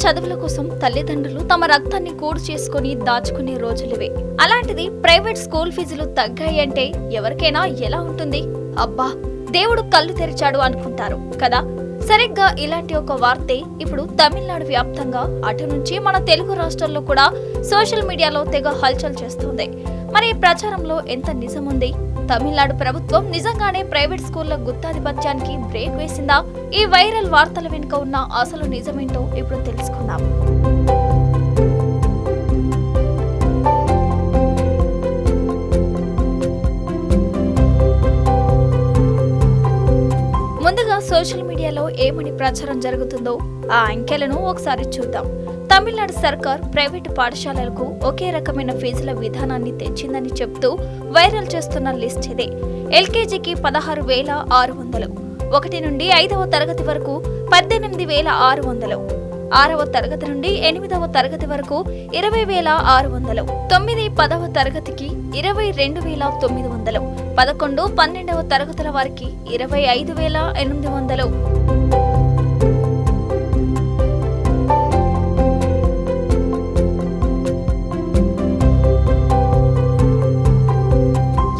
చదువుల కోసం తల్లిదండ్రులు తమ రక్తాన్ని కూడు చేసుకుని దాచుకునే రోజులివే. అలాంటిది ప్రైవేట్ స్కూల్ ఫీజులు తగ్గాయి అంటే ఎవరికైనా ఎలా ఉంటుంది? అబ్బా, దేవుడు కళ్ళు తెరిచాడు అనుకుంటారు కదా. సరిగ్గా ఇలాంటి ఒక వార్తే ఇప్పుడు తమిళనాడు వ్యాప్తంగా అటు నుంచి మన తెలుగు రాష్ట్రాల్లో కూడా సోషల్ మీడియాలో తెగ హల్చల్ చేస్తుంది. మరి ఈ ప్రచారంలో ఎంత నిజముంది? తమిళనాడు ప్రభుత్వం నిజంగానే ప్రైవేట్ స్కూళ్ల గుత్తాధిపత్యానికి బ్రేక్ వేసిందా? ఈ వైరల్ వార్తల వెనుక ఉన్న అసలు నిజమేంటో ఇప్పుడు తెలుసుకుందాం. ముందుగా సోషల్ మీడియాలో ఏమని ప్రచారం జరుగుతుందో ఆ అంకెలను ఒకసారి చూద్దాం. తమిళనాడు సర్కార్ ప్రైవేటు పాఠశాలలకు ఒకే రకమైన ఫీజుల విధానాన్ని తెచ్చిందని చెప్తూ వైరల్ చేస్తున్న లిస్ట్ ఇదే. ఎల్కేజీకి 16,600, 1 నుండి 5వ తరగతి వరకు 18,600, 6వ తరగతి నుండి 8వ తరగతి వరకు 20,600, 9, 10వ తరగతికి 22,900, 11, 12వ తరగతుల వారికి 25,800.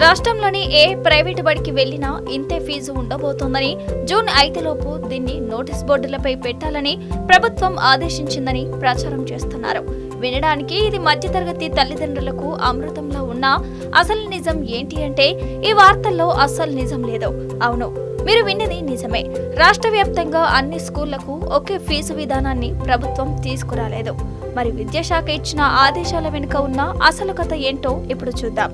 రాష్ట్రంలోని ఏ ప్రైవేటు బడికి వెళ్లినా ఇంతే ఫీజు ఉండబోతోందని, జూన్ 5లోపు దీన్ని నోటీస్ బోర్డులపై పెట్టాలని ప్రభుత్వం ఆదేశించిందని ప్రచారం చేస్తున్నారు. వినడానికి ఇది మధ్యతరగతి తల్లిదండ్రులకు అమృతంలో ఉన్నా అసలు నిజం ఏంటి అంటే ఈ వార్తల్లో అస్సలు నిజం లేదు. అవును, మీరు విన్నది నిజమే. రాష్ట్ర వ్యాప్తంగా అన్ని స్కూళ్లకు ఒకే ఫీజు విధానాన్ని ప్రభుత్వం తీసుకురాలేదు. మరి విద్యాశాఖ ఇచ్చిన ఆదేశాల వెనుక ఉన్న అసలు కథ ఏంటో ఇప్పుడు చూద్దాం.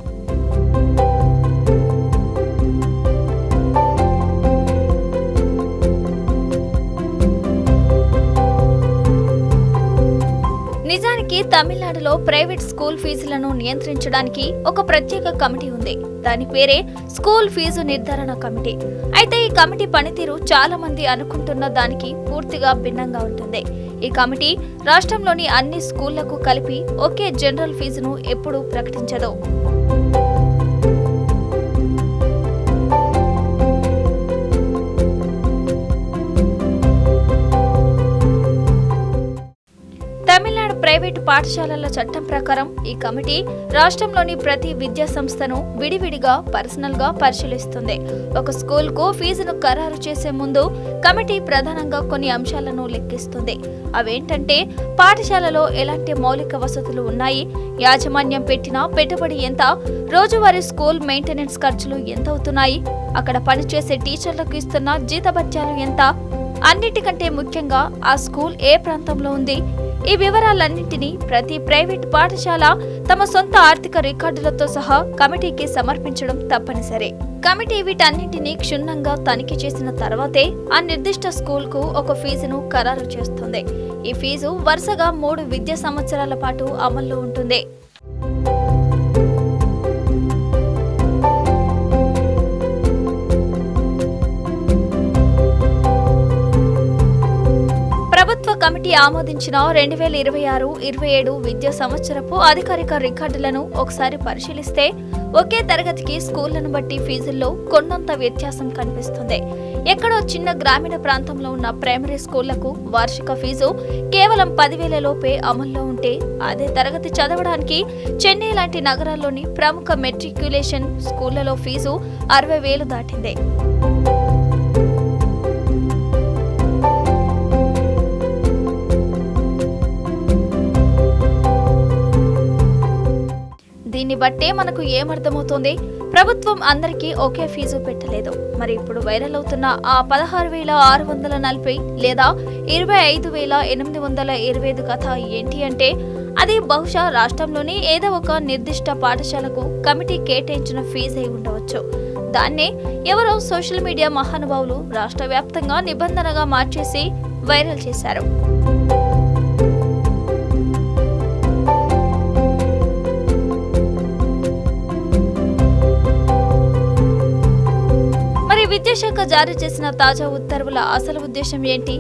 నిజానికి తమిళనాడులో ప్రైవేట్ స్కూల్ ఫీజులను నియంత్రించడానికి ఒక ప్రత్యేక కమిటీ ఉంది. దాని పేరే స్కూల్ ఫీజు నిర్ధారణ కమిటీ. అయితే ఈ కమిటీ పనితీరు చాలా మంది అనుకుంటున్న దానికి పూర్తిగా భిన్నంగా ఉంటుంది. ఈ కమిటీ రాష్ట్రంలోని అన్ని స్కూళ్లకు కలిపి ఒకే జనరల్ ఫీజును ఎప్పుడూ ప్రకటించదు. తమిళనాడు ప్రైవేటు పాఠశాలల చట్టం ప్రకారం ఈ కమిటీ రాష్ట్రంలోని ప్రతి విద్యా సంస్థను విడివిడిగా పర్సనల్ గా పరిశీలిస్తుంది. ఒక స్కూల్ కు ఫీజును ఖరారు చేసే ముందు కమిటీ ప్రధానంగా కొన్ని అంశాలను లెక్కిస్తుంది. అవేంటంటే పాఠశాలలో ఎలాంటి మౌలిక వసతులు ఉన్నాయి, యాజమాన్యం పెట్టిన పెట్టుబడి ఎంత, రోజువారీ స్కూల్ మెయింటెనెన్స్ ఖర్చులు ఎంత అవుతున్నాయి, అక్కడ పనిచేసే టీచర్లకు ఇస్తున్న జీతభత్యాలు ఎంత, అన్నిటికంటే ముఖ్యంగా ఆ స్కూల్ ఏ ప్రాంతంలో ఉంది. ఈ వివరాలన్నింటినీ ప్రతి ప్రైవేట్ పాఠశాల తమ సొంత ఆర్థిక రికార్డులతో సహా కమిటీకి సమర్పించడం తప్పనిసరి. కమిటీ వీటన్నింటినీ క్షుణ్ణంగా తనిఖీ చేసిన తర్వాతే ఆ నిర్దిష్ట స్కూల్ కు ఒక ఫీజును ఖరారు చేస్తుంది. ఈ ఫీజు వరుసగా 3 విద్యా సంవత్సరాల పాటు అమల్లో ఉంటుంది. కమిటీ ఆమోదించిన 2026-27 విద్యా సంవత్సరపు అధికారిక రికార్డులను ఒకసారి పరిశీలిస్తే ఒకే తరగతికి స్కూళ్లను బట్టి ఫీజుల్లో కొండంత వ్యత్యాసం కనిపిస్తుంది. ఎక్కడో చిన్న గ్రామీణ ప్రాంతంలో ఉన్న ప్రైమరీ స్కూళ్లకు వార్షిక ఫీజు కేవలం 10,000 లోపే అమల్లో ఉంటే, అదే తరగతి చదవడానికి చెన్నై లాంటి నగరాల్లోని ప్రముఖ మెట్రిక్యులేషన్ స్కూళ్లలో ఫీజు 60,000 దాటింది. దీన్ని బట్టే మనకు ఏమర్థమవుతోంది? ప్రభుత్వం అందరికీ ఒకే ఫీజు పెట్టలేదు. మరి ఇప్పుడు వైరల్ అవుతున్న ఆ 16,640 లేదా 25,825 కథ ఏంటి అంటే అది బహుశా రాష్ట్రంలోని ఏదో ఒక నిర్దిష్ట పాఠశాలకు కమిటీ కేటాయించిన ఫీజు అయి ఉండవచ్చు. దాన్నే ఎవరో సోషల్ మీడియా మహానుభావులు రాష్ట్ర వ్యాప్తంగా నిబంధనగా మార్చేసి వైరల్ చేశారు. విద్యాశాఖ జారీ చేసిన తాజా ఉత్తర్వుల అసలు ఉద్దేశం ఏంటి?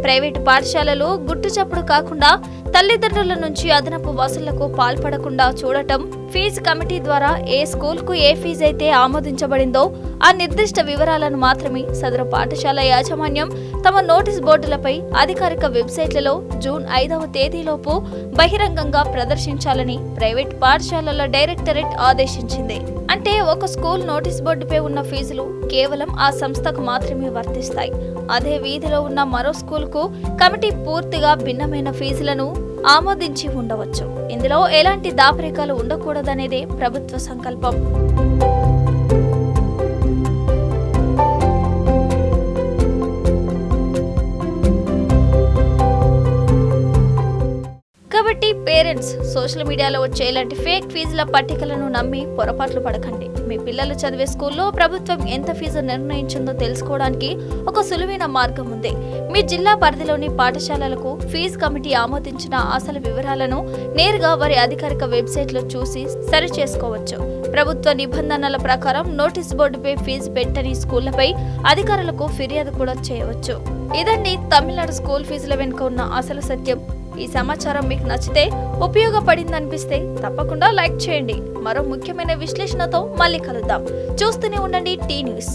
ప్రైవేటు పాఠశాలలు గుట్టుచప్పుడు కాకుండా తల్లిదండ్రుల నుంచి అదనపు వసూళ్లకు పాల్పడకుండా చూడటం, ఫీజు కమిటీ ద్వారా ఏ స్కూల్కు ఏ ఫీజు అయితే ఆమోదించబడిందో ఆ నిర్దిష్ట వివరాలను మాత్రమే సదరు పాఠశాల యాజమాన్యం తమ నోటీస్ బోర్డులపై అధికారిక వెబ్సైట్లలో జూన్ 5వ తేదీలోపు బహిరంగంగా ప్రదర్శించాలని ప్రైవేట్ పాఠశాలల డైరెక్టరేట్ ఆదేశించింది. అంటే ఒక స్కూల్ నోటీస్ బోర్డుపై ఉన్న ఫీజులు కేవలం ఆ సంస్థకు మాత్రమే వర్తిస్తాయి. అదే వీధిలో ఉన్న మరో స్కూల్కు కమిటీ పూర్తిగా భిన్నమైన ఫీజులను ఆమోదించి ఉండవచ్చు. ఇందులో ఎలాంటి దాపరికాలు ఉండకూడదనేదే ప్రభుత్వ సంకల్పం. కాబట్టి పేరెంట్స్ సోషల్ మీడియాలో వచ్చే ఇలాంటి ఫేక్ ఫీజుల పట్టికలను నమ్మి పొరపాట్లు పడకండి. మీ పిల్లలు చదివే స్కూల్లో ప్రభుత్వం ఎంత ఫీజు నిర్ణయించిందో తెలుసుకోవడానికి ఒక సులువైన మార్గం ఉంది. మీ జిల్లా పరిధిలోని పాఠశాలలకు ఫీజు కమిటీ ఆమోదించిన అసలు వివరాలను నేరుగా వారి అధికారిక వెబ్సైట్లో చూసి సరి చేసుకోవచ్చు. ప్రభుత్వ నిబంధనల ప్రకారం నోటీస్ బోర్డుపై ఫీజు పెట్టని స్కూళ్లపై అధికారులకు ఫిర్యాదు కూడా చేయవచ్చు. ఇదండి తమిళనాడు స్కూల్ ఫీజుల వెనుక ఉన్న అసలు సత్యం. ఈ సమాచారం మీకు నచ్చితే, ఉపయోగపడిందనిపిస్తే తప్పకుండా లైక్ చేయండి. మరో ముఖ్యమైన విశ్లేషణతో మళ్ళీ కలుద్దాం. చూస్తూనే ఉండండి టీ న్యూస్.